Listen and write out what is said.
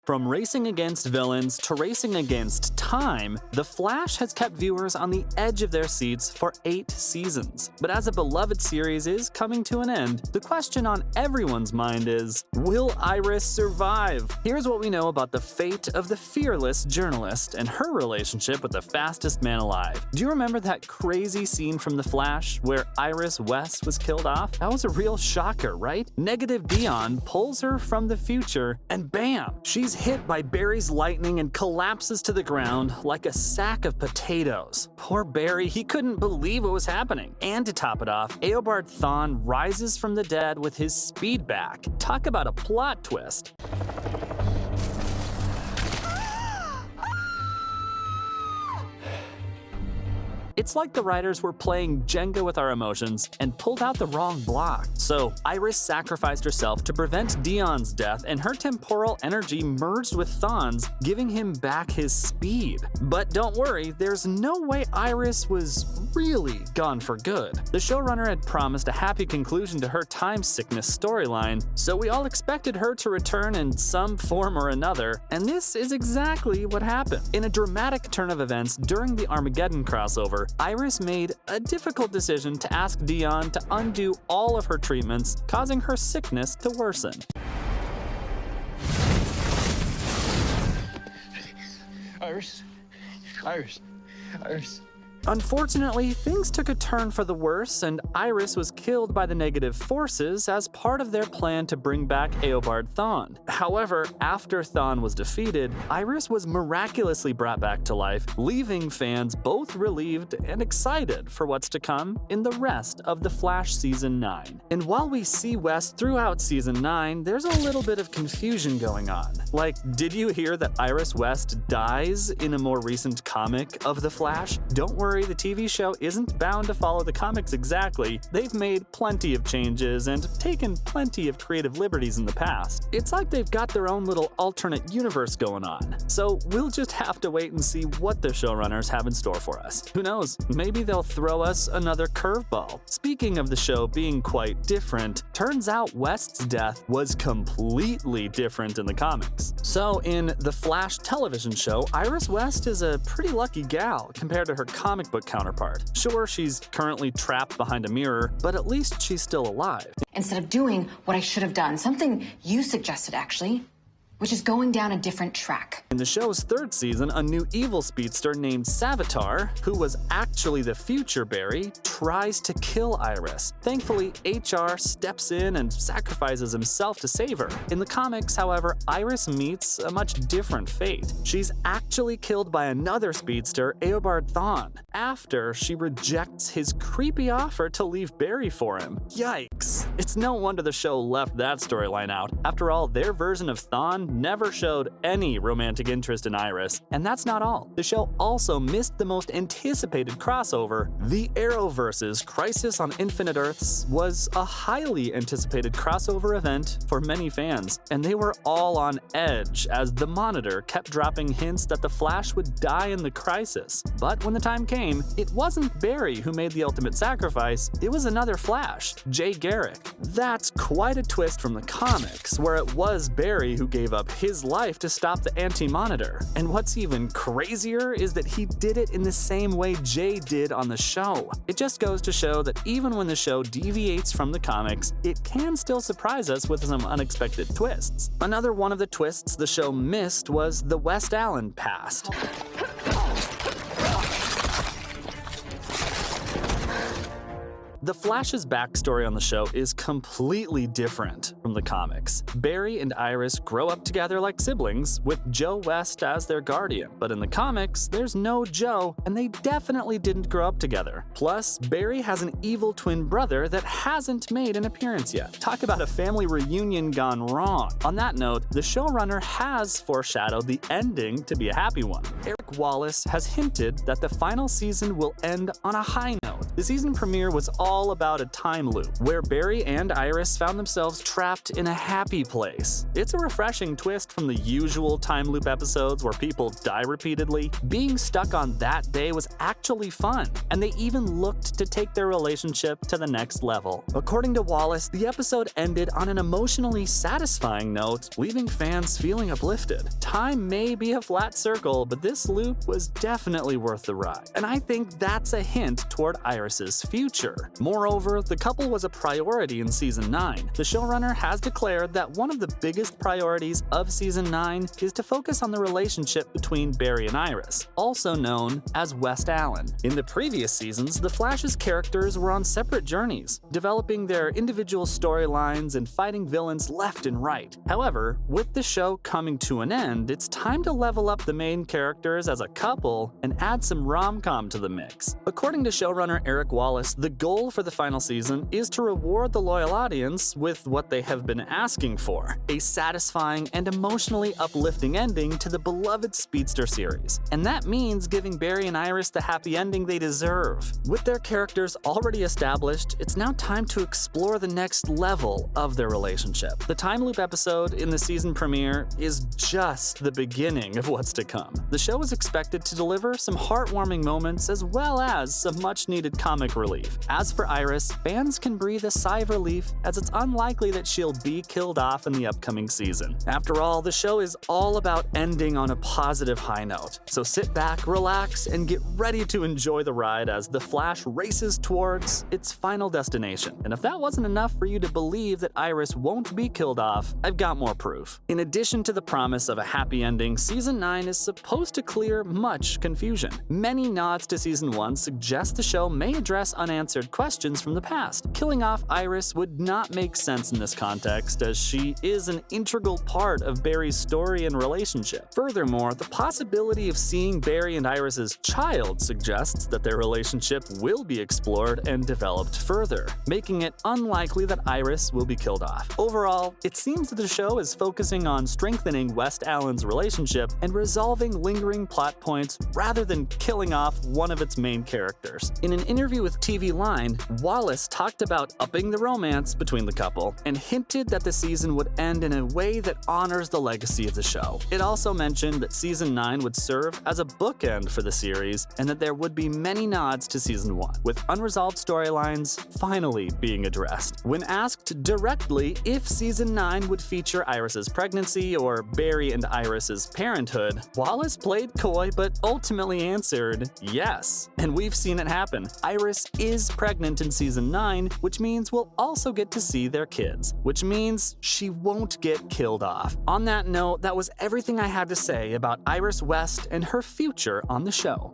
From racing against villains to racing against time, The Flash has kept viewers on the edge of their seats for 8 seasons. But as a beloved series is coming to an end, the question on everyone's mind is, will Iris survive? Here's what we know about the fate of the fearless journalist and her relationship with the fastest man alive. Do you remember that crazy scene from The Flash where Iris West was killed off? That was a real shocker, right? Negative Dion pulls her from the future, and bam! She's hit by Barry's lightning and collapses to the ground like a sack of potatoes. Poor Barry, he couldn't believe what was happening. And to top it off, Eobard Thawne rises from the dead with his speed back. Talk about a plot twist. It's like the writers were playing Jenga with our emotions and pulled out the wrong block. So Iris sacrificed herself to prevent Dion's death, and her temporal energy merged with Thawne's, giving him back his speed. But don't worry, there's no way Iris was really gone for good. The showrunner had promised a happy conclusion to her time sickness storyline, so we all expected her to return in some form or another, and this is exactly what happened. In a dramatic turn of events during the Armageddon crossover, Iris made a difficult decision to ask Dion to undo all of her treatments, causing her sickness to worsen. Iris. Unfortunately, things took a turn for the worse, and Iris was killed by the negative forces as part of their plan to bring back Eobard Thawne. However, after Thawne was defeated, Iris was miraculously brought back to life, leaving fans both relieved and excited for what's to come in the rest of The Flash Season 9. And while we see West throughout Season 9, there's a little bit of confusion going on. Like, did you hear that Iris West dies in a more recent comic of The Flash? Don't worry, the TV show isn't bound to follow the comics exactly. They've made plenty of changes and taken plenty of creative liberties in the past. It's like they've got their own little alternate universe going on. So we'll just have to wait and see what the showrunners have in store for us. Who knows, maybe they'll throw us another curveball. Speaking of the show being quite different, turns out West's death was completely different in the comics. So in the Flash television show, Iris West is a pretty lucky gal compared to her comic book counterpart. Sure, she's currently trapped behind a mirror, but at least she's still alive. Instead of doing what I should have done, something you suggested actually, which is going down a different track. In the show's 3rd season, a new evil speedster named Savitar, who was actually the future Barry, tries to kill Iris. Thankfully, HR steps in and sacrifices himself to save her. In the comics, however, Iris meets a much different fate. She's actually killed by another speedster, Eobard Thawne, after she rejects his creepy offer to leave Barry for him. Yikes. It's no wonder the show left that storyline out. After all, their version of Thawne never showed any romantic interest in Iris. And that's not all. The show also missed the most anticipated crossover. The Arrowverse's Crisis on Infinite Earths was a highly anticipated crossover event for many fans, and they were all on edge as the Monitor kept dropping hints that the Flash would die in the crisis. But when the time came, it wasn't Barry who made the ultimate sacrifice, it was another Flash, Jay Garrick. That's quite a twist from the comics, where it was Barry who gave up his life to stop the Anti-Monitor. And what's even crazier is that he did it in the same way Jay did on the show. It just goes to show that even when the show deviates from the comics, it can still surprise us with some unexpected twists. Another one of the twists the show missed was the West Allen past. The Flash's backstory on the show is completely different from the comics. Barry and Iris grow up together like siblings, with Joe West as their guardian. But in the comics, there's no Joe, and they definitely didn't grow up together. Plus, Barry has an evil twin brother that hasn't made an appearance yet. Talk about a family reunion gone wrong. On that note, the showrunner has foreshadowed the ending to be a happy one. Eric Wallace has hinted that the final season will end on a high note. note. The season premiere was all about a time loop, where Barry and Iris found themselves trapped in a happy place. It's a refreshing twist from the usual time loop episodes where people die repeatedly. Being stuck on that day was actually fun, and they even looked to take their relationship to the next level. According to Wallace, the episode ended on an emotionally satisfying note, leaving fans feeling uplifted. Time may be a flat circle, but this loop was definitely worth the ride, and I think that's a hint toward Iris's future. Moreover, the couple was a priority in Season 9. The showrunner has declared that one of the biggest priorities of Season 9 is to focus on the relationship between Barry and Iris, also known as West Allen. In the previous seasons, the Flash's characters were on separate journeys, developing their individual storylines and fighting villains left and right. However, with the show coming to an end, it's time to level up the main characters as a couple and add some rom-com to the mix. According to showrunner Eric Wallace, the goal for the final season is to reward the loyal audience with what they have been asking for, a satisfying and emotionally uplifting ending to the beloved Speedster series. And that means giving Barry and Iris the happy ending they deserve. With their characters already established, it's now time to explore the next level of their relationship. The time loop episode in the season premiere is just the beginning of what's to come. The show is expected to deliver some heartwarming moments as well as some much-needed comic relief. As for Iris, fans can breathe a sigh of relief as it's unlikely that she'll be killed off in the upcoming season. After all, the show is all about ending on a positive high note. So sit back, relax, and get ready to enjoy the ride as The Flash races towards its final destination. And if that wasn't enough for you to believe that Iris won't be killed off, I've got more proof. In addition to the promise of a happy ending, Season 9 is supposed to clear much confusion. Many nods to Season 1 suggest the show may address unanswered questions from the past. Killing off Iris would not make sense in this context, as she is an integral part of Barry's story and relationship. Furthermore, the possibility of seeing Barry and Iris's child suggests that their relationship will be explored and developed further, making it unlikely that Iris will be killed off. Overall, it seems that the show is focusing on strengthening West Allen's relationship and resolving lingering plot points rather than killing off one of its main characters. In an interview with TV Line, Wallace talked about upping the romance between the couple and hinted that the season would end in a way that honors the legacy of the show. It also mentioned that Season 9 would serve as a bookend for the series and that there would be many nods to Season 1, with unresolved storylines finally being addressed. When asked directly if Season 9 would feature Iris's pregnancy or Barry and Iris's parenthood, Wallace played coy but ultimately answered yes. And we've seen it happen. Iris is pregnant in Season 9, which means we'll also get to see their kids, which means she won't get killed off. On that note, that was everything I had to say about Iris West and her future on the show.